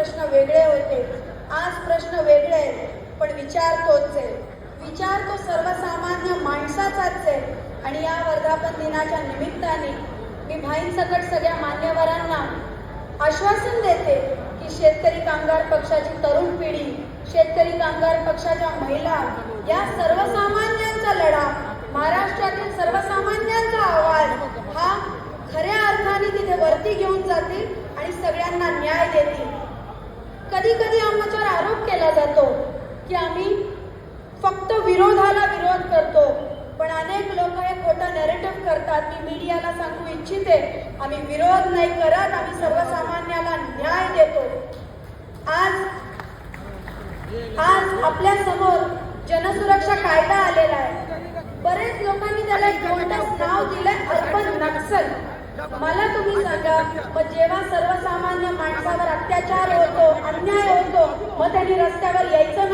प्रश्न वेगळे होते, आज प्रश्न वेगळे आहेत, पण विचार तोच आहे. विचार तो सर्वसामान्य माणसाचाच आहे. आणि या वर्धापन दिनाच्या निमित्ताने मी भाईंसकट सगळ्या मान्यवरांना आश्वासन देते की शेतकरी कामगार पक्षाची तरुण पिढी, शेतकरी कामगार पक्षाच्या महिला, या सर्वसामान्यांचा लढा, महाराष्ट्रातील सर्वसामान्यांचा आवाज हा खऱ्या अर्थाने तिथे वरती घेऊन जातील आणि सगळ्यांना न्याय देतील. कधी कधी आमच्यावर आरोप केला जातो की आम्ही फक्त विरोधाला विरोध करतो, पण अनेक लोक हे खोटं नॅरेटिव्ह करतात. मी मीडियाला सांगू इच्छिते, आम्ही विरोध नाही करत, आम्ही सर्वसामान्याला न्याय देतो. आज आपल्या समोर जनसुरक्षा कायदा आलेला आहे. बरेच लोकांनी त्याला एक बोलटच नाव दिलंय, अर्बन नक्सल. मला तुम्ही सांगा, मग जेव्हा सर्वसामान्य माणसावर अत्याचार होतो, अन्याय होतो, मग त्यांनी रस्त्यावर यायचं